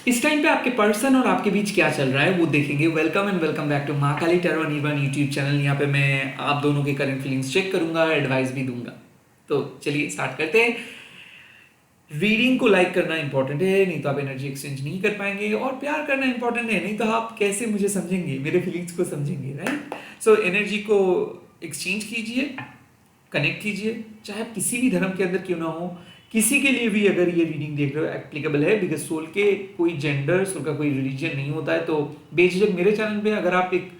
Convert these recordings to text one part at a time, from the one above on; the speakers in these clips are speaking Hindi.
इस टाइम पे आपके पर्सन और आपके बीच क्या चल रहा है वो देखेंगे। Welcome and welcome back to Mahakali tarot Nirvana YouTube channel. यहाँ पे मैं आप दोनों के करंट फीलिंग्स चेक करूंगा, एडवाइस भी दूंगा। तो चलिए स्टार्ट करते हैं। रीडिंग को लाइक करना इंपॉर्टेंट है, नहीं तो आप एनर्जी एक्सचेंज नहीं कर पाएंगे, और प्यार करना इंपॉर्टेंट है, नहीं तो आप कैसे मुझे समझेंगे, मेरे फीलिंग्स को समझेंगे, राइट। सो एनर्जी को एक्सचेंज कीजिए, कनेक्ट कीजिए, चाहे आप किसी भी धर्म के अंदर क्यों ना हो। किसी के लिए भी अगर ये रीडिंग देख रहे हो एप्लीकेबल है, बिकॉज सोल के कोई जेंडर, सोल का कोई रिलीजन नहीं होता है। तो बेझिझक मेरे चैनल पे अगर आप एक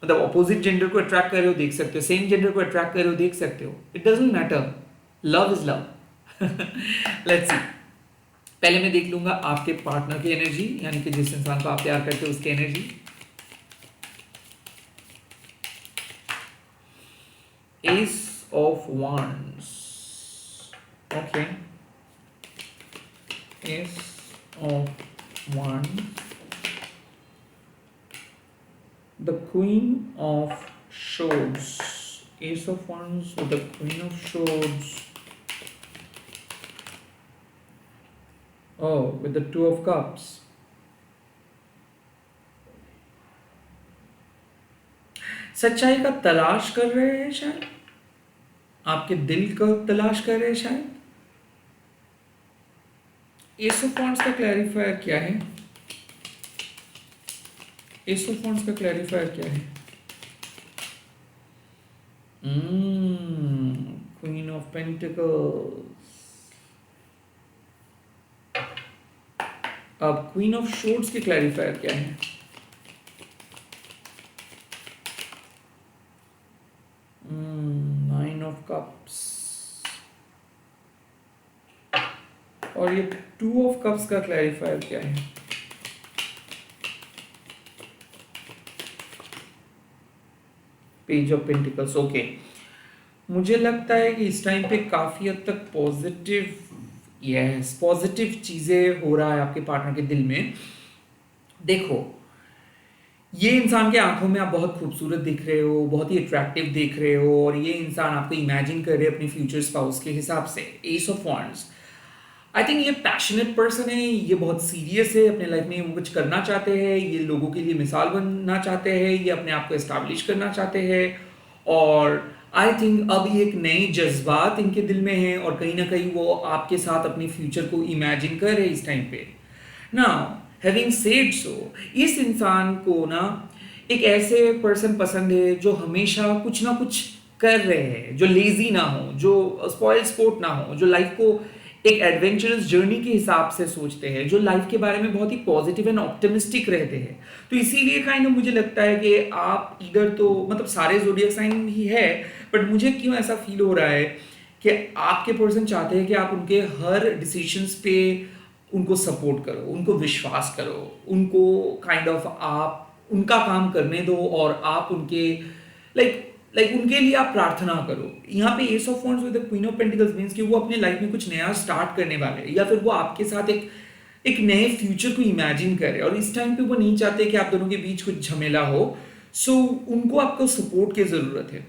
मतलब अपोजिट जेंडर को अट्रैक्ट कर रहे हो देख सकते हो, सेम जेंडर को अट्रैक्ट कर रहे हो देख सकते हो। It doesn't matter, love is love. Let's see. पहले मैं देख लूंगा आपके पार्टनर की एनर्जी, यानी कि जिस इंसान को आप प्यार करते हो उसकी energy. S of wands. Okay. Ace of wands. The queen of swords. Ace of wands with the queen of swords. Oh, with the two of cups. सच्चाई का तलाश कर रहे हैं शायद, आपके दिल का तलाश कर रहे हैं शायद। एस ऑफ वांड्स का क्लैरिफायर क्या है? एस ऑफ वांड्स का क्लैरिफायर क्या है? Queen of pentacles. अब क्वीन ऑफ शॉर्ट्स के क्लैरिफायर क्या है? Nine of cups. और ये टू ऑफ कप्स का क्लैरिफायर क्या है? Page of pentacles. ओके, मुझे लगता है कि इस टाइम पे काफी हद तक पॉजिटिव चीजें हो रहा है आपके पार्टनर के दिल में। देखो, ये इंसान के आंखों में आप बहुत खूबसूरत दिख रहे हो, बहुत ही अट्रैक्टिव दिख रहे हो, और ये इंसान आपको इमेजिन कर रहे हैं अपने फ्यूचर स्पाउस के हिसाब से। S of wands. I think ये पैशनेट पर्सन है, ये बहुत सीरियस है, अपने लाइफ में वो कुछ करना चाहते हैं, ये लोगों के लिए मिसाल बनना चाहते हैं, ये अपने आप को एस्टैब्लिश करना चाहते हैं। और आई थिंक अब ये एक नए जज्बात इनके दिल में हैं, और कहीं ना कहीं वो आपके साथ अपने फ्यूचर को इमेजिन कर रहे हैं इस टाइम पे ना। हैविंग सेड सो, इस इंसान को ना एक ऐसे पर्सन पसंद है जो हमेशा कुछ ना कुछ कर रहे हैं, जो लेजी ना हो, जो स्पॉइल स्पोर्ट ना हो, जो लाइफ को एक एडवेंचरस जर्नी के हिसाब से सोचते हैं, जो लाइफ के बारे में बहुत ही पॉजिटिव एंड ऑप्टिमिस्टिक रहते हैं। तो इसीलिए काइंड ऑफ मुझे लगता है कि आप इधर तो मतलब सारे ज़ोडिएक साइन ही है, बट मुझे क्यों ऐसा फील हो रहा है कि आपके पर्सन चाहते हैं कि आप उनके हर डिसीजंस पे उनको सपोर्ट करो, उनको विश्वास करो, उनको काइंड ऑफ आप उनका काम करने दो, और आप उनके लाइक उनके लिए आप प्रार्थना करो। यहाँ पे S of wands with the queen of pentacles means कि वो अपने लाइफ में कुछ नया स्टार्ट करने वाले हैं, या फिर वो आपके साथ एक नए फ्यूचर को इमेजिन करे, और इस टाइम पे वो नहीं चाहते कि आप दोनों के बीच कुछ झमेला हो। सो उनको आपको सपोर्ट की ज़रूरत है।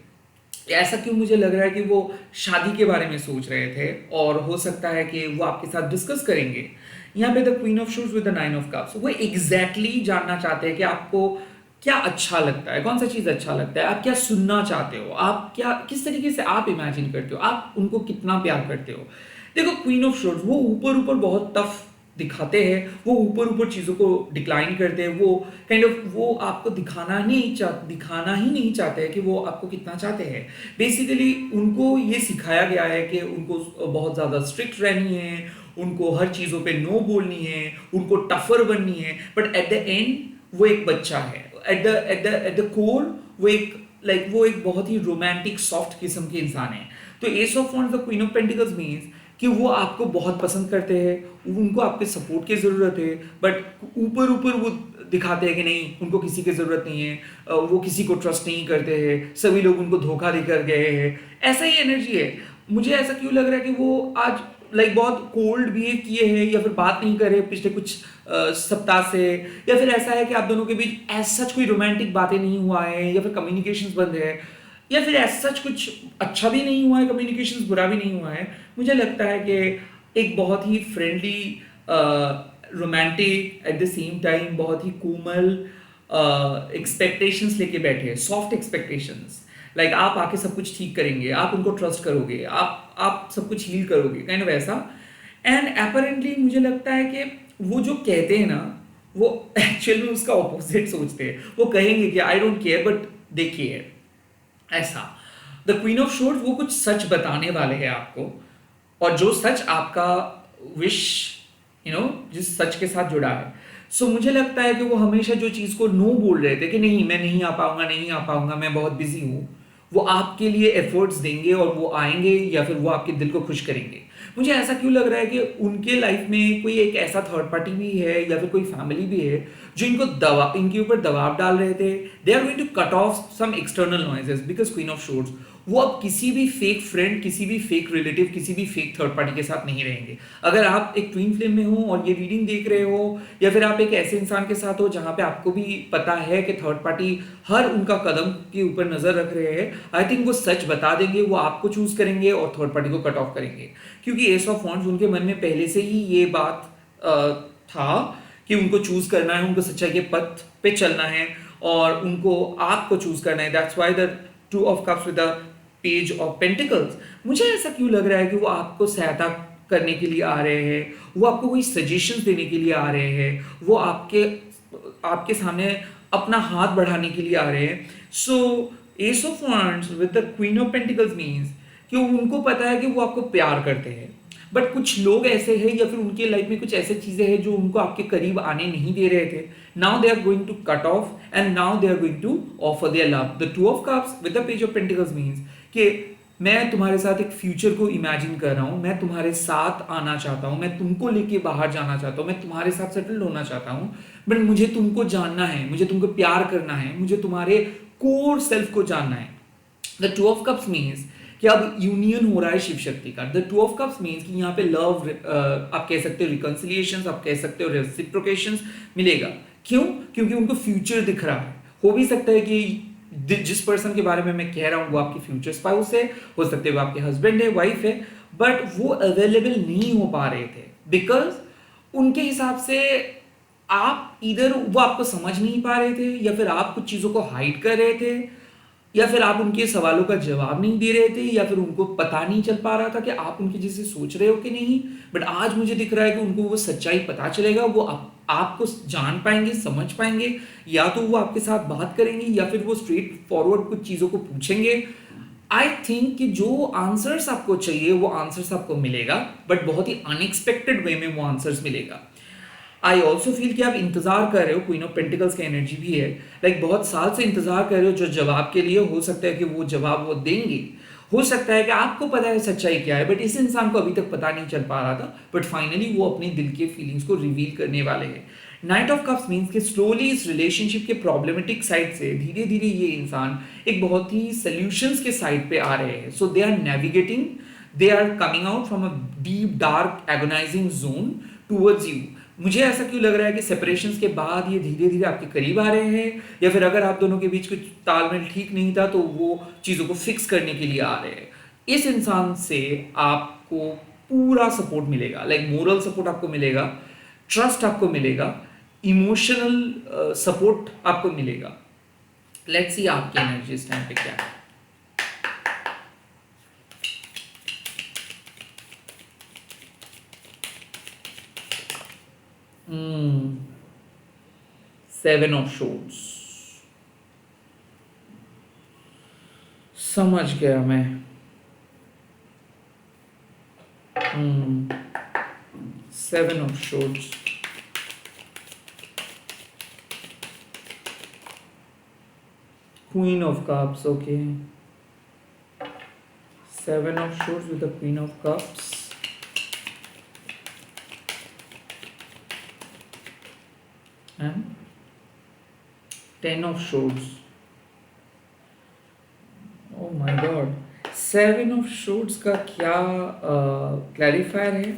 ऐसा क्यों मुझे लग रहा है कि वो शादी के बारे में सोच रहे थे, और हो सकता है कि वो आपके साथ डिस्कस करेंगे। यहाँ पे the queen of shoes with the nine of cups, वो एग्जैक्टली जानना चाहते हैं कि आपको क्या अच्छा लगता है, कौन सा चीज़ अच्छा लगता है, आप क्या सुनना चाहते हो, आप क्या किस तरीके से आप इमेजिन करते हो, आप उनको कितना प्यार करते हो। देखो, क्वीन ऑफ शूज वो ऊपर ऊपर बहुत टफ दिखाते हैं, वो ऊपर ऊपर चीज़ों को डिक्लाइन करते हैं, वो काइंड ऑफ वो आपको दिखाना ही नहीं चाहते हैं कि वो आपको कितना चाहते हैं। बेसिकली उनको ये सिखाया गया है कि उनको बहुत ज़्यादा स्ट्रिक्ट रहनी है, उनको हर चीज़ों पे नो बोलनी है, उनको टफर बननी है, बट एट द एंड वो एक बच्चा है। एट द कोर वो एक बहुत ही रोमांटिक सॉफ्ट किस्म के इंसान है। तो S of wands the queen of pentacles means कि वो आपको बहुत पसंद करते हैं, उनको आपके सपोर्ट की ज़रूरत है, बट ऊपर ऊपर वो दिखाते हैं कि नहीं, उनको किसी की ज़रूरत नहीं है, वो किसी को ट्रस्ट नहीं करते हैं, सभी लोग उनको धोखा देकर गए हैं। ऐसा ही एनर्जी है। मुझे ऐसा क्यों लग रहा है कि वो आज बहुत कोल्ड बिहेव किए हैं, या फिर बात नहीं कर रहे पिछले कुछ सप्ताह से, या फिर ऐसा है कि आप दोनों के बीच ऐसा कोई रोमांटिक बातें नहीं हुआ है, या फिर कम्युनिकेशंस बंद है, या फिर ऐसा कुछ अच्छा भी नहीं हुआ है, कम्युनिकेशंस बुरा भी नहीं हुआ है। मुझे लगता है कि एक बहुत ही friendly romantic at the same time बहुत ही कोमल एक्सपेक्टेशंस लेके बैठे हैं, सॉफ्ट एक्सपेक्टेशंस। लाइक आप आके सब कुछ ठीक करेंगे, आप उनको ट्रस्ट करोगे, आप सब कुछ हील करोगे, काइंड ऑफ ऐसा। एंड अपेरेंटली मुझे लगता है कि वो जो कहते हैं ना, वो एक्चुअल में उसका ऑपोजिट सोचते हैं। वो कहेंगे कि I don't care but they care, ऐसा। द क्वीन ऑफ शोर्ड्स वो कुछ सच बताने वाले हैं आपको, और जो सच आपका विश जिस सच के साथ जुड़ा है। सो मुझे लगता है कि वो हमेशा जो चीज़ को नो बोल रहे थे कि नहीं मैं नहीं आ पाऊंगा, नहीं आ पाऊंगा, मैं बहुत बिजी हूँ, वो आपके लिए एफर्ट्स देंगे और वो आएंगे, या फिर वो आपके दिल को खुश करेंगे। मुझे ऐसा क्यों लग रहा है कि उनके लाइफ में कोई एक ऐसा थर्ड पार्टी भी है या फिर कोई फैमिली भी है जो इनके ऊपर दबाव डाल रहे थे। They are going to cut off some external noises because queen of swords वो अब किसी भी फेक फ्रेंड, किसी भी फेक रिलेटिव, किसी भी फेक थर्ड पार्टी के साथ नहीं रहेंगे। अगर आप एक ट्विन फ्लेम में हो और ये रीडिंग देख रहे हो, या फिर आप एक ऐसे इंसान के साथ हो जहां पे आपको भी पता है कि थर्ड पार्टी हर उनका कदम के ऊपर नजर रख रहे हैं, आई थिंक वो सच बता देंगे, वो आपको चूज करेंगे और थर्ड पार्टी को कट ऑफ करेंगे। क्योंकि एस ऑफ वॉन्ड्स उनके मन में पहले से ही ये बात था कि उनको चूज करना है, उनको सच्चाई के पथ पे चलना है और उनको आपको चूज करना है। That's why the two of cups with the page of pentacles. मुझे ऐसा क्यों लग रहा है कि वो आपको सहायता करने के लिए आ रहे हैं, वो आपको कोई सजेशंस देने के लिए आ रहे हैं, वो आपके आपके सामने अपना हाथ बढ़ाने के लिए आ रहे हैं। So ace of wands with the queen of pentacles means कि उनको पता है कि वो आपको प्यार करते हैं, बट कुछ लोग ऐसे हैं या फिर उनके लाइफ में कुछ ऐसे चीजें हैं जो उनको आपके करीब आने नहीं दे रहे थे। Now they are going to cut off and now they are going to offer their love. The two of cups with the page of pentacles means कि मैं तुम्हारे साथ एक फ्यूचर को इमेजिन कर रहा हूँ, मैं तुम्हारे साथ आना चाहता हूँ, मैं तुमको लेके बाहर जाना चाहता हूँ, मैं तुम्हारे साथ सेटल होना चाहता हूँ, बट मुझे तुमको जानना है, मुझे तुमको प्यार करना है, मुझे तुम्हारे कोर सेल्फ को जानना है। The two of cups means कि अब यूनियन हो रहा है शिव शक्ति का। The two of cups means कि यहाँ पे लव, आप कह सकते हो रिकंसिलिएशंस, आप कह सकते हो रेसिप्रोकेशंस मिलेगा। क्यों? क्योंकि उनको फ्यूचर दिख रहा है। हो भी सकता है कि जिस पर्सन के बारे में मैं कह रहा हूँ वो आपकी फ्यूचर स्पाउस है, हो सकते है वो आपके हस्बैंड है, वाइफ है, बट वो अवेलेबल नहीं हो पा रहे थे बिकॉज उनके हिसाब से आप इधर वो आपको समझ नहीं पा रहे थे, या फिर आप कुछ चीजों को हाइड कर रहे थे, या फिर आप उनके सवालों का जवाब नहीं दे रहे थे, या फिर उनको पता नहीं चल पा रहा था कि आप उनके जैसे सोच रहे हो कि नहीं। बट आज मुझे दिख रहा है कि उनको वो सच्चाई पता चलेगा, वो आपको जान पाएंगे, समझ पाएंगे, या तो वो आपके साथ बात करेंगे या फिर वो स्ट्रेट फॉरवर्ड कुछ चीज़ों को पूछेंगे। आई थिंक कि जो आंसर्स आपको चाहिए वो आंसर्स आपको मिलेगा, बट बहुत ही अनएक्सपेक्टेड वे में वो आंसर्स मिलेगा। आई ऑल्सो फील कि आप इंतजार कर रहे हो, क्वीन ऑफ पेंटिकल्स की एनर्जी भी है, लाइक बहुत साल से इंतजार कर रहे हो जो जवाब के लिए। हो सकता है कि वो जवाब वो देंगे, हो सकता है कि आपको पता है सच्चाई क्या है, बट इस इंसान को अभी तक पता नहीं चल पा रहा था, बट फाइनली वो अपने दिल के फीलिंग्स को रिवील करने वाले हैं। नाइट ऑफ कप्स मीन्स कि स्लोली इस रिलेशनशिप के प्रॉब्लमेटिक साइड से धीरे धीरे ये इंसान एक बहुत ही सॉल्यूशंस के साइड पे आ रहे हैं। So they are navigating, they are coming out from a deep dark agonising zone towards you. मुझे ऐसा क्यों लग रहा है कि सेपरेशंस के बाद ये धीरे धीरे आपके करीब आ रहे हैं, या फिर अगर आप दोनों के बीच कुछ तालमेल ठीक नहीं था तो वो चीज़ों को फिक्स करने के लिए आ रहे हैं। इस इंसान से आपको पूरा सपोर्ट मिलेगा, लाइक मोरल सपोर्ट आपको मिलेगा, ट्रस्ट आपको मिलेगा, इमोशनल सपोर्ट आपको मिलेगा। लेट्स सी आपकी एनर्जी इस टाइम पे क्या है। सेवन ऑफ शोर्ड्स, समझ गया मैं। Seven of swords, queen of cups, okay. Seven of swords with the queen of cups and ten of swords. Oh my god, seven of swords का क्या क्लैरिफायर है?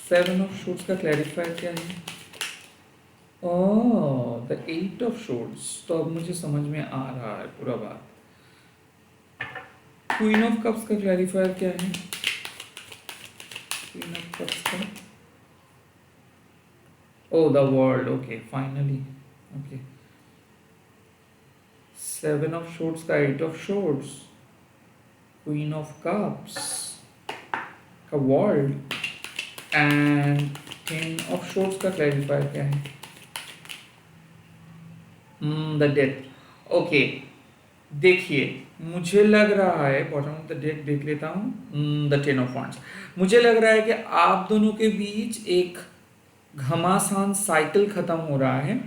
सेवन ऑफ शोर्ड्स का क्लैरिफायर क्या है? ओह, द एट ऑफ शोर्ड्स। तो अब मुझे समझ में आ रहा है पूरा बात। क्वीन ऑफ कप्स का क्लैरिफायर क्या है? क्वीन ऑफ कप्स का Oh, the world. Okay, finally. Okay. Seven of Swords, the Eight of Swords, Queen of Cups, the world, and Ten of Swords का क्लैरिफायर क्या है? The death. ओके, देखिए, मुझे लग रहा है बॉटम ऑफ द डेक देख लेता हूँ। The ten of wands. मुझे लग रहा है कि आप दोनों के बीच एक घमासान साइकिल खत्म हो रहा है।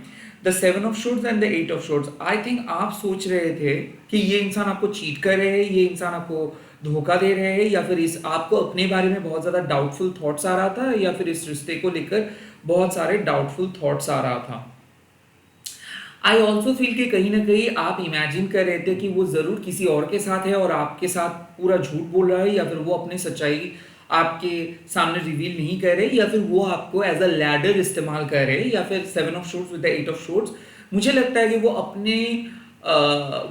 The seven of swords and the eight of swords, I think आप सोच रहे थे कि ये इंसान आपको चीट कर रहे हैं, ये इंसान आपको धोखा दे रहे हैं, या फिर इस आपको अपने बारे में बहुत ज़्यादा डाउटफुल थॉट्स आ रहा था, या फिर इस रिश्ते को लेकर बहुत सारे डाउटफुल थॉट्स आ रहा था। आई ऑल्सो फील कि कहीं ना कहीं आप इमेजिन कर रहे थे कि वो ज़रूर किसी और के साथ है और आपके साथ पूरा झूठ बोल रहा है, या फिर वो अपनी सच्चाई आपके सामने रिवील नहीं कर रहे, या फिर वो आपको एज अ लैडर इस्तेमाल कर रहे, या फिर seven of swords with the eight of swords. मुझे लगता है कि वो अपने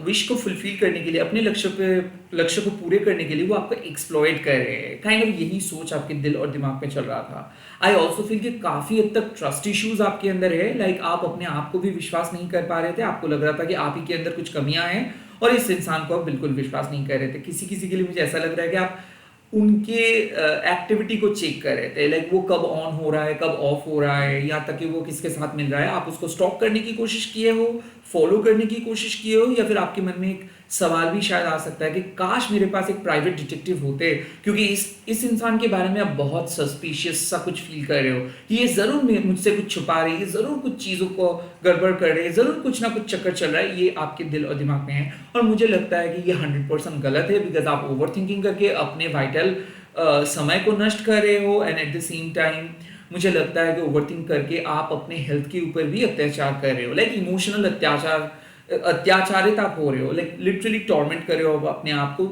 विश को फुलफिल करने के लिए, अपने लक्ष्य को पूरे करने के लिए वो आपको एक्सप्लॉइट कर रहे हैं। काइंड ऑफ यही सोच आपके दिल और दिमाग में चल रहा था। आई ऑल्सो फील कि काफ़ी हद तक ट्रस्ट इश्यूज आपके अंदर है। लाइक आप अपने आप को भी विश्वास नहीं कर पा रहे थे, आपको लग रहा था कि आप ही के अंदर कुछ कमियां हैं, और इस इंसान को आप बिल्कुल विश्वास नहीं कर रहे थे। किसी किसी के लिए मुझे ऐसा लग रहा है कि आप उनके एक्टिविटी को चेक कर रहे थे, लाइक वो कब ऑन हो रहा है, कब ऑफ हो रहा है, यहाँ तक कि वो किसके साथ मिल रहा है, आप उसको स्टॉक करने की कोशिश किए हो, फॉलो करने की कोशिश किए हो, या फिर आपके मन में एक सवाल भी शायद आ सकता है कि काश मेरे पास एक प्राइवेट डिटेक्टिव होते, क्योंकि इस इंसान के बारे में आप बहुत सस्पिशियस सा कुछ फील कर रहे हो कि ये ज़रूर मुझसे कुछ छुपा रही है, ज़रूर कुछ चीज़ों को गड़बड़ कर रही है, ज़रूर कुछ ना कुछ चक्कर चल रहा है। ये आपके दिल और दिमाग में है, और मुझे लगता है कि ये 100% गलत है, बिकॉज आप ओवर थिंकिंग करके अपने वाइटल समय को नष्ट कर रहे हो, and eight the same time मुझे लगता है कि ओवरथिंक करके आप अपने हेल्थ के ऊपर भी अत्याचार कर रहे हो, लाइक इमोशनल अत्याचारित आप हो रहे हो, लाइक लिटरली टॉर्मेंट कर रहे हो अपने आप को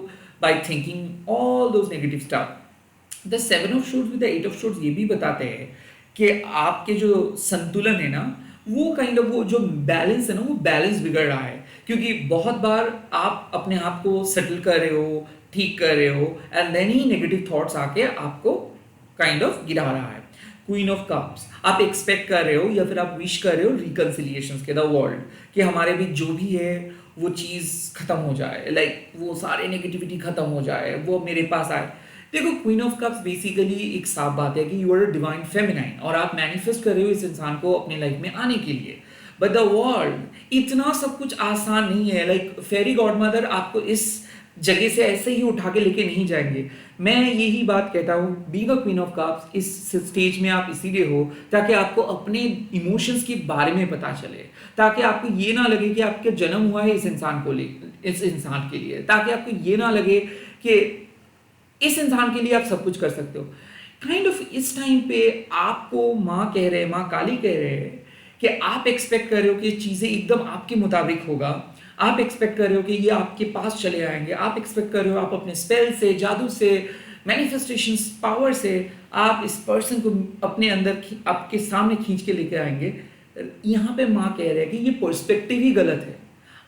by thinking all those negative stuff. The seven of swords with the eight of swords ये भी बताते हैं कि आपके जो संतुलन है ना, वो काइंड ऑफ वो जो बैलेंस है ना, वो बैलेंस बिगड़ रहा है, क्योंकि बहुत बार आप अपने आप को सेटल कर रहे हो, ठीक कर रहे हो, and then he negative thoughts आके आपको काइंड ऑफ गिरा रहा है। क्वीन ऑफ कप्स, आप एक्सपेक्ट कर रहे हो या फिर आप विश कर रहे हो रिकन्सिलिएशंस के, द वर्ल्ड, कि हमारे बीच जो भी है वो चीज़ खत्म हो जाए, लाइक वो सारे नेगेटिविटी खत्म हो जाए, वो मेरे पास आए। देखो, क्वीन ऑफ कप्स बेसिकली एक साफ बात है कि you are a divine feminine, और आप मैनिफेस्ट कर रहे हो इस इंसान को अपने लाइफ में आने के लिए। बट द वर्ल्ड, इतना सब कुछ आसान नहीं है। लाइक फेरी गॉड मदर आपको इस जगह से ऐसे ही उठा के लेके नहीं जाएंगे। मैं यही बात कहता हूँ, being a queen of cups इस स्टेज में आप इसीलिए हो ताकि आपको अपने इमोशंस के बारे में पता चले, ताकि आपको ये ना लगे कि आपका जन्म हुआ है इस इंसान को ले, इस इंसान के लिए, ताकि आपको ये ना लगे कि इस इंसान के लिए आप सब कुछ कर सकते हो। काइंड ऑफ इस टाइम पे आपको माँ कह रहे हैं, माँ काली कह रहे हैं कि आप एक्सपेक्ट कर रहे हो कि चीज़ें एकदम आपके मुताबिक होगा, आप एक्सपेक्ट कर रहे हो कि ये आपके पास चले आएंगे, आप एक्सपेक्ट कर रहे हो आप अपने स्पेल से, जादू से, मैनिफेस्टेशन पावर से आप इस पर्सन को अपने अंदर आपके सामने खींच के लेके आएंगे। यहाँ पे माँ कह रहे हैं कि ये पर्सपेक्टिव ही गलत है।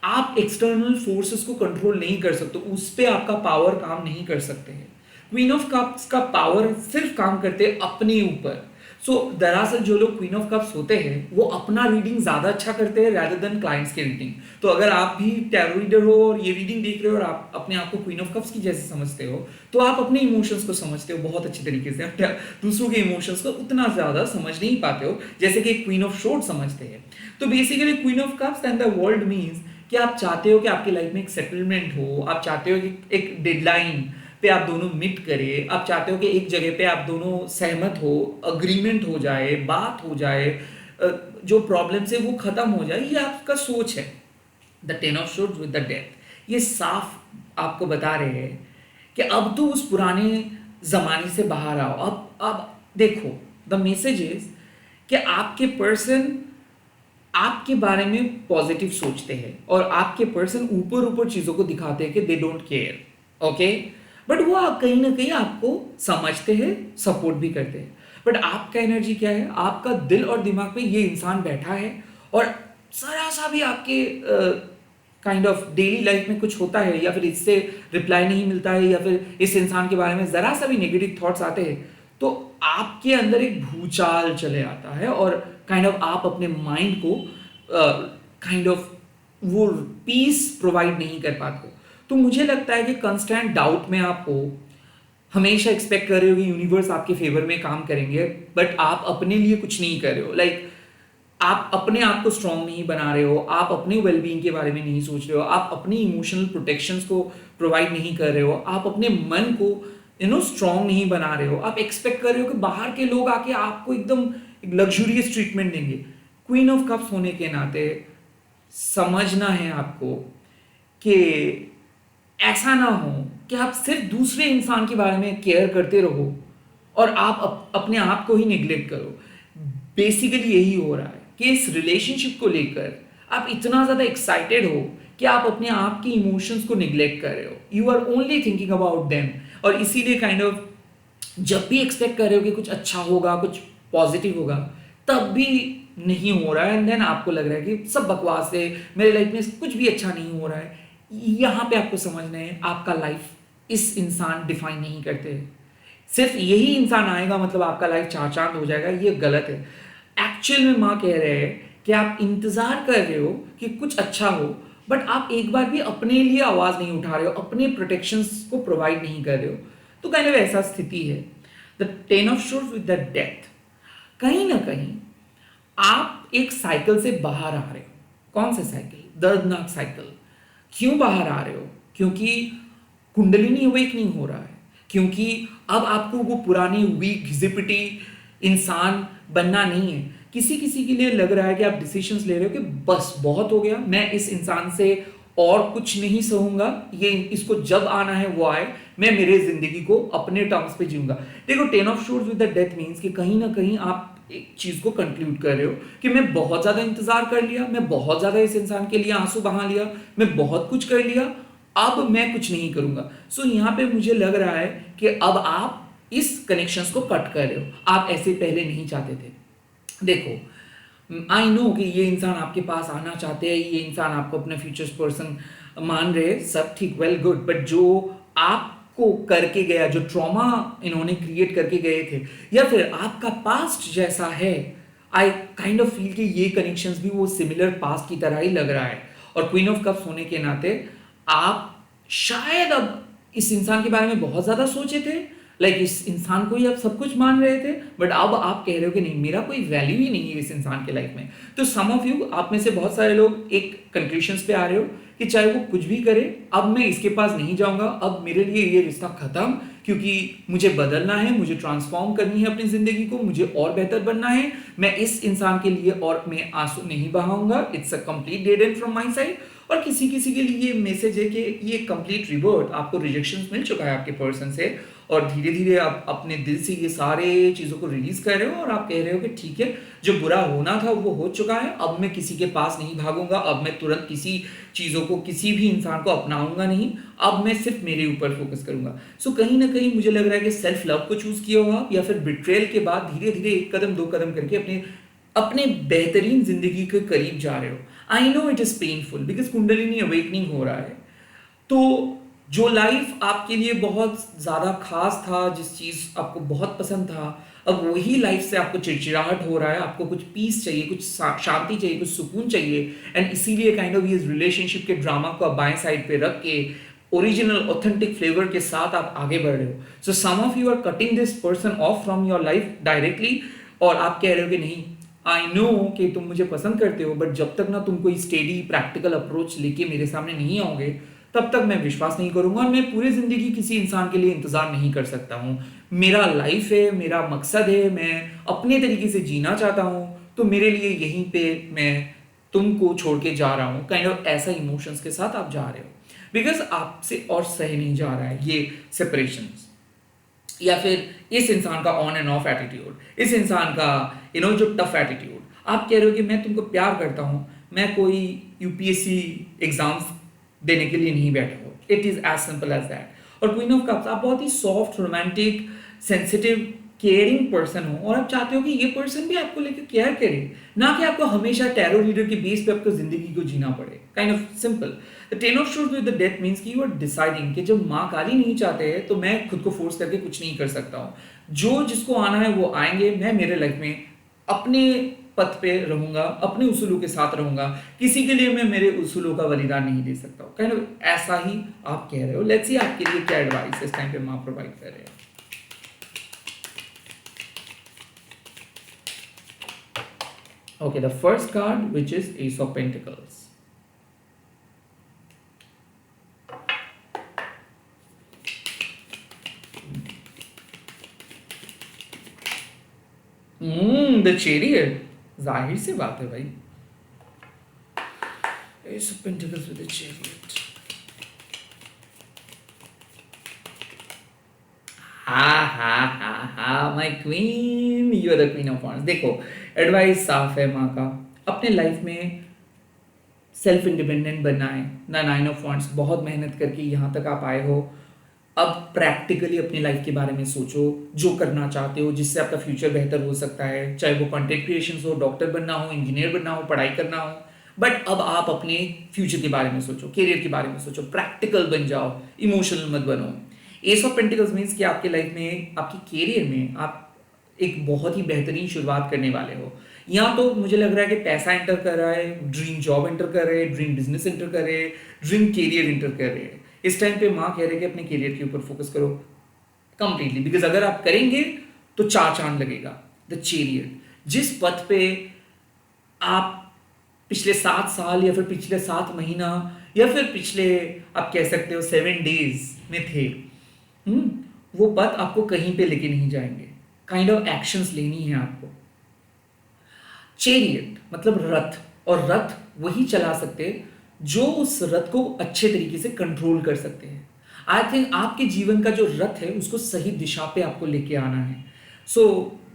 आप एक्सटर्नल फोर्सेस को कंट्रोल नहीं कर सकते, उस पर आपका पावर काम नहीं कर सकते हैं। क्वीन ऑफ कप्स का पावर सिर्फ काम करते हैं अपने ऊपर। सो दरअसल जो लोग क्वीन ऑफ कप्स होते हैं वो अपना रीडिंग ज्यादा अच्छा करते हैं rather देन क्लाइंट्स की रीडिंग। तो अगर आप भी टैरो रीडर हो और ये रीडिंग देख रहे हो और आप अपने आप को क्वीन ऑफ कप्स की जैसे समझते हो, तो आप अपने इमोशंस को समझते हो बहुत अच्छी तरीके से। आप दूसरों के इमोशंस को उतना ज्यादा समझ नहीं पाते हो जैसे कि क्वीन ऑफ शोर्ड समझते हैं। तो basically queen of cups and the world means कि आप चाहते हो कि आपकी लाइफ में एक सेटलमेंट हो, आप चाहते हो कि एक डेडलाइन पे आप दोनों मीट करें, आप चाहते हो कि एक जगह पे आप दोनों सहमत हो, अग्रीमेंट हो जाए, बात हो जाए, जो प्रॉब्लम्स है वो खत्म हो जाए, ये आपका सोच है। The ten of swords with the death ये साफ आपको बता रहे हैं कि अब तो उस पुराने जमाने से बाहर आओ। अब देखो, द मैसेज इज कि आपके पर्सन आपके बारे में पॉजिटिव सोचते हैं, और आपके पर्सन ऊपर ऊपर चीजों को दिखाते हैं कि they don't care, okay, but वो कहीं ना कहीं आपको समझते हैं, सपोर्ट भी करते हैं। बट आपका एनर्जी क्या है, आपका दिल और दिमाग में ये इंसान बैठा है, और जरा सा भी आपके काइंड ऑफ डेली लाइफ में कुछ होता है, या फिर इससे रिप्लाई नहीं मिलता है, या फिर इस इंसान के बारे में जरा सा भी नेगेटिव थॉट्स आते हैं, तो आपके अंदर एक भूचाल चले आता है और काइंड ऑफ आप अपने माइंड को काइंड ऑफ वो पीस प्रोवाइड नहीं कर पाते हो। तो मुझे लगता है कि कंस्टेंट डाउट में आप हो, हमेशा एक्सपेक्ट कर रहे हो कि यूनिवर्स आपके फेवर में काम करेंगे, बट आप अपने लिए कुछ नहीं कर रहे हो। लाइक आप अपने आप को स्ट्रांग नहीं बना रहे हो, आप अपने वेलबींग के बारे में नहीं सोच रहे हो, आप अपनी इमोशनल प्रोटेक्शंस को प्रोवाइड नहीं कर रहे हो, आप अपने मन को स्ट्रांग नहीं बना रहे हो। आप एक्सपेक्ट कर रहे हो कि बाहर के लोग आके आपको एकदम एक लग्जूरियस ट्रीटमेंट देंगे। क्वीन ऑफ कप्स होने के नाते समझना है आपको कि ऐसा ना हो कि आप सिर्फ दूसरे इंसान के बारे में केयर करते रहो और आप अपने आप को ही निग्लेक्ट करो। बेसिकली यही हो रहा है कि इस रिलेशनशिप को लेकर आप इतना ज़्यादा एक्साइटेड हो कि आप अपने आप की इमोशंस को निग्लेक्ट कर रहे हो। You are only thinking about them, और इसीलिए काइंड ऑफ जब भी एक्सपेक्ट कर रहे हो कि कुछ अच्छा होगा, कुछ पॉजिटिव होगा, तब भी नहीं हो रहा है। एंड देन आपको लग रहा है कि सब बकवास है, मेरे लाइफ में कुछ भी अच्छा नहीं हो रहा है। यहाँ पे आपको समझना है आपका लाइफ इस इंसान डिफाइन नहीं करते। सिर्फ यही इंसान आएगा मतलब आपका लाइफ चार चांद हो जाएगा, ये गलत है। एक्चुअल में माँ कह रहे हैं कि आप इंतजार कर रहे हो कि कुछ अच्छा हो, बट आप एक बार भी अपने लिए आवाज नहीं उठा रहे हो, अपने प्रोटेक्शंस को प्रोवाइड नहीं कर रहे हो। तो काइंड ऑफ ऐसा स्थिति है। The ten of shores with the death, कहीं ना कहीं आप एक साइकिल से बाहर आ रहे हो। कौन सा साइकिल? दर्दनाक साइकिल। क्यों बाहर आ रहे हो? क्योंकि कुंडलिनी अवेकनिंग हो रहा है, क्योंकि अब आपको वो पुरानी वीक घिसिपिटी इंसान बनना नहीं है। किसी किसी के लिए लग रहा है कि आप डिसीजंस ले रहे हो कि बस बहुत हो गया, मैं इस इंसान से और कुछ नहीं सहूंगा, ये इसको जब आना है वो आए, मैं मेरे जिंदगी को अपने टर्म्स पे जीऊंगा। देखो, ten of shores with the death means कि कहीं ना कहीं आप एक चीज को कंक्लूड कर रहे हो कि मैं बहुत ज्यादा इंतजार कर लिया, मैं बहुत ज्यादा इस इंसान के लिए आंसू बहा लिया, मैं बहुत कुछ कर लिया, अब मैं कुछ नहीं करूंगा। सो यहाँ पे मुझे लग रहा है कि अब आप इस कनेक्शंस को कट कर रहे हो। आप ऐसे पहले नहीं चाहते थे। देखो, आई नो कि ये इंसान आपके पास आना चाहते हैं, ये इंसान आपको अपना फ्यूचर्स पर्सन मान रहे, सब ठीक, वेल गुड, बट जो आपको करके गया, जो ट्रॉमा इन्होंने क्रिएट करके गए थे, या फिर आपका पास्ट जैसा है, आई काइंड ऑफ फील कि ये कनेक्शंस भी वो सिमिलर पास्ट की तरह ही लग रहा है। और क्वीन ऑफ कप्स होने के नाते आप शायद अब इस इंसान के बारे में बहुत ज्यादा सोचे थे, लाइक इस इंसान को ही आप सब कुछ मान रहे थे, बट अब आप कह रहे हो कि नहीं, मेरा कोई वैल्यू ही नहीं है इस इंसान के लाइफ में। तो सम ऑफ यू, आप में से बहुत सारे लोग एक कंक्लूजन्स पे आ रहे हो कि चाहे वो कुछ भी करे, अब मैं इसके पास नहीं जाऊंगा, अब मेरे लिए ये रिश्ता खत्म, क्योंकि मुझे बदलना है, मुझे ट्रांसफॉर्म करनी है अपनी जिंदगी को, मुझे और बेहतर बनना है, मैं इस इंसान के लिए और मैं आंसू नहीं बहाऊंगा। It's a complete dead end from my side. और किसी किसी के लिए ये मैसेज है कि ये कंप्लीट रिवर्ट, आपको रिजेक्शन मिल चुका है आपके पर्सन से, और धीरे धीरे आप अपने दिल से ये सारे चीज़ों को रिलीज कर रहे हो और आप कह रहे हो कि ठीक है, जो बुरा होना था वो हो चुका है, अब मैं किसी के पास नहीं भागूंगा, अब मैं तुरंत किसी चीज़ों को, किसी भी इंसान को अपनाऊंगा नहीं, अब मैं सिर्फ मेरे ऊपर फोकस करूंगा। सो कहीं ना कहीं मुझे लग रहा है कि सेल्फ लव को चूज किया हो आप, या फिर बिट्रेयल के बाद धीरे धीरे एक कदम दो कदम करके अपने अपने बेहतरीन जिंदगी के करीब जा रहे हो। I know it is painful because kundalini awakening हो रहा है। तो जो लाइफ आपके लिए बहुत ज़्यादा खास था, जिस चीज़ आपको बहुत पसंद था, अब वही लाइफ से आपको चिड़चिड़ाहट हो रहा है, आपको कुछ पीस चाहिए, कुछ शांति चाहिए, कुछ सुकून चाहिए। एंड इसीलिए काइंड ऑफ इस रिलेशनशिप के ड्रामा को आप बाएं साइड पे रख के ओरिजिनल ऑथेंटिक फ्लेवर के साथ आप आगे बढ़ रहे हो। So some of you are cutting this person off from your life directly, और आप कह रहे हो कि नहीं, आई नो कि तुम मुझे पसंद करते हो, बट जब तक ना तुम कोई स्टेडी प्रैक्टिकल अप्रोच लेके मेरे सामने नहीं आओगे, तब तक मैं विश्वास नहीं करूंगा, और मैं पूरी जिंदगी किसी इंसान के लिए इंतजार नहीं कर सकता हूँ। मेरा लाइफ है, मेरा मकसद है, मैं अपने तरीके से जीना चाहता हूँ, तो मेरे लिए यहीं पे मैं तुमको छोड़ के जा रहा हूँ। काइंड ऑफ ऐसा इमोशंस के साथ आप जा रहे हो, बिकॉज आपसे और सह नहीं जा रहा है ये सेपरेशन, या फिर इस इंसान का ऑन एंड ऑफ एटीट्यूड, इस इंसान का जो टफ एटीट्यूड। आप कह रहे हो कि मैं तुमको प्यार करता हूँ, मैं कोई यूपीएससी एग्जाम्स देने के लिए नहीं बैठा हो। It is as simple as that. और क्वीन ऑफ कप्स, आप बहुत ही soft, romantic, sensitive, caring person हो, और आप चाहते हो कि ये पर्सन भी आपको लेकर केयर करे, ना कि आपको हमेशा टैरो रीडर के बेस पे आपको जिंदगी को जीना पड़े। Kind of simple. The ten of shores with the death means कि यू आर डिसाइडिंग कि जब माँ काली नहीं चाहते हैं तो मैं खुद को फोर्स करके कुछ नहीं कर सकता हूँ। जो जिसको आना है वो आएंगे, मैं मेरे लाइफ में अपने पथ पे रहूंगा, अपने उसूलों के साथ रहूंगा, किसी के लिए मैं मेरे उसूलों का बलिदान नहीं दे सकता हूँ। काइंड ऑफ ऐसा ही आप कह रहे हो। लेट्स सी आपके लिए क्या एडवाइस इस टाइम पे माँ प्रोवाइड कर रहे हैं। Okay, the first card, which is Ace of Pentacles. The Chariot. जाहिर सी बात है भाई, Ace of Pentacles with the Chariot. हा my queen, you are the queen of wands. देखो, एडवाइस साफ है माँ का, अपने लाइफ में सेल्फ इंडिपेंडेंट बनना है ना। 9 ऑफ वांड्स, बहुत मेहनत करके यहाँ तक आप आए हो। अब प्रैक्टिकली अपनी लाइफ के बारे में सोचो, जो करना चाहते हो, जिससे आपका फ्यूचर बेहतर हो सकता है, चाहे वो कंटेंट क्रिएशन हो, डॉक्टर बनना हो, इंजीनियर बनना हो, पढ़ाई करना हो। बट अब आप अपने फ्यूचर के बारे में सोचो, करियर के बारे में सोचो, प्रैक्टिकल बन जाओ, इमोशनल मत बनो। एस ऑफ पेंटिकल्स मीन्स कि आपके लाइफ में, आपके करियर में आप एक बहुत ही बेहतरीन शुरुआत करने वाले हो। यहाँ तो मुझे लग रहा है कि पैसा एंटर कर रहा है, ड्रीम जॉब एंटर कर रहे हैं, ड्रीम बिजनेस एंटर कर रहे हैं, ड्रीम करियर एंटर कर रहे हैं। इस टाइम पे माँ कह रहे हैं कि अपने करियर के ऊपर फोकस करो कंप्लीटली, बिकॉज अगर आप करेंगे तो चार चांद लगेगा। द चैरियट, जिस पथ पे आप पिछले 7 साल या फिर पिछले 7 महीना या फिर पिछले आप कह सकते हो 7 डेज में थे, वो पथ आपको कहीं पे लेके नहीं जाएंगे। काइंड ऑफ एक्शंस लेनी है आपको। चैरियट मतलब रथ, और रथ वही चला सकते हैं जो उस रथ को अच्छे तरीके से कंट्रोल कर सकते हैं। आई थिंक आपके जीवन का जो रथ है उसको सही दिशा पे आपको लेके आना है। सो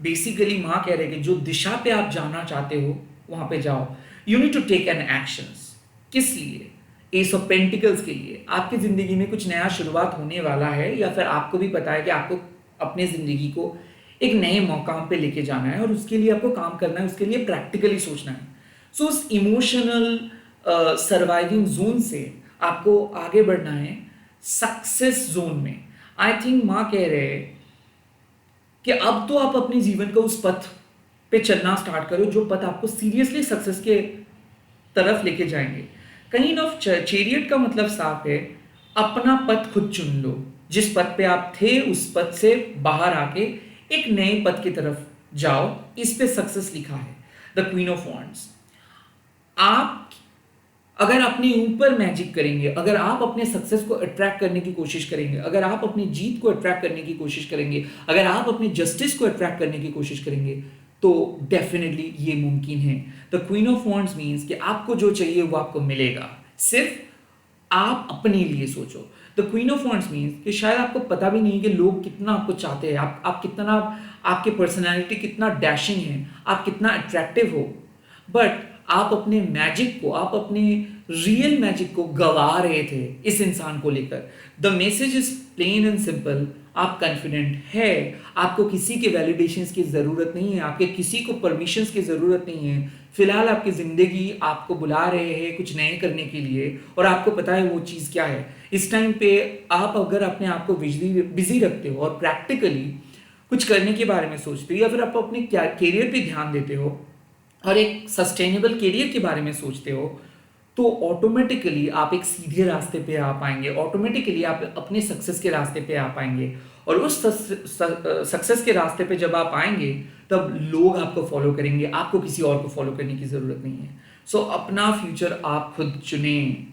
बेसिकली माँ कह रहे हैं कि जो दिशा पे आप जाना चाहते हो वहां पे जाओ। You need to take an actions. किस लिए? एस ऑफ पेंटिकल्स के लिए। आपकी जिंदगी में कुछ नया शुरुआत होने वाला है, या फिर आपको भी पता है कि आपको अपने जिंदगी को एक नए मौकाम पे लेके जाना है और उसके लिए आपको काम करना है, उसके लिए प्रैक्टिकली सोचना है। सो उस इमोशनल सर्वाइविंग जोन से आपको आगे बढ़ना है सक्सेस जोन में। आई थिंक माँ कह रहे हैं कि अब तो आप अपने जीवन का उस पथ पे चलना स्टार्ट करो जो पथ आपको सीरियसली सक्सेस के तरफ लेके जाएंगे। काइंड ऑफ चैरियट का मतलब साफ है, अपना पथ खुद चुन लो। जिस पथ पे आप थे उस पथ से बाहर आके एक नए पथ की तरफ जाओ। इस पे सक्सेस लिखा है, द क्वीन ऑफ वॉन्ड्स। आप अगर अपने ऊपर मैजिक करेंगे, अगर आप अपने सक्सेस को अट्रैक्ट करने की कोशिश करेंगे, अगर आप अपनी जीत को अट्रैक्ट करने की कोशिश करेंगे, अगर आप अपनी जस्टिस को अट्रैक्ट करने की कोशिश करेंगे, तो डेफिनेटली ये मुमकिन है। The queen of wands means कि आपको जो चाहिए वो आपको मिलेगा, सिर्फ आप अपने लिए सोचो। The queen of wands means कि शायद आपको पता भी नहीं कि लोग कितना आपको चाहते हैं, आप कितना, आपकी पर्सनैलिटी कितना डैशिंग है, आप कितना अट्रैक्टिव हो, बट आप अपने मैजिक को, आप अपने रियल मैजिक को गवा रहे थे इस इंसान को लेकर। The message is plain and simple. आप कॉन्फिडेंट है, आपको किसी के वैलिडेशंस की ज़रूरत नहीं है, आपके किसी को परमिशंस की ज़रूरत नहीं है। फिलहाल आपकी ज़िंदगी आपको बुला रहे हैं कुछ नए करने के लिए, और आपको पता है वो चीज़ क्या है। इस टाइम पे आप अगर अपने आप को बिजी रखते हो और प्रैक्टिकली कुछ करने के बारे में सोचते हो, या फिर आप अपने कैरियर पे ध्यान देते हो और एक सस्टेनेबल करियर के बारे में सोचते हो, तो ऑटोमेटिकली आप एक सीधे रास्ते पे आ पाएंगे, ऑटोमेटिकली आप अपने सक्सेस के रास्ते पे आ पाएंगे। और उस सक्सेस के रास्ते पे जब आप आएंगे तब लोग आपको फॉलो करेंगे, आपको किसी और को फॉलो करने की ज़रूरत नहीं है। सो अपना फ्यूचर आप खुद चुने,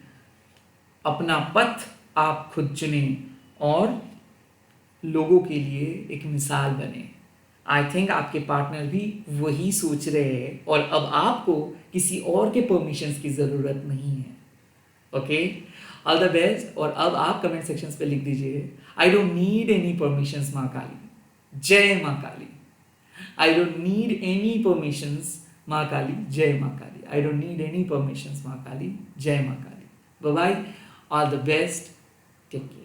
अपना पथ आप खुद चुने और लोगों के लिए एक मिसाल बने। आई थिंक आपके पार्टनर भी वही सोच रहे हैं, और अब आपको किसी और के परमिशंस की ज़रूरत नहीं है। Okay, all the best. और अब आप कमेंट सेक्शंस पे लिख दीजिए, I don't need any permissions माँ काली, जय माँ Kali. I don't need any permissions माँ काली, जय माँ Kali. I don't need any permissions माँ काली, जय माँ Kali. Bye bye, all the best, take care.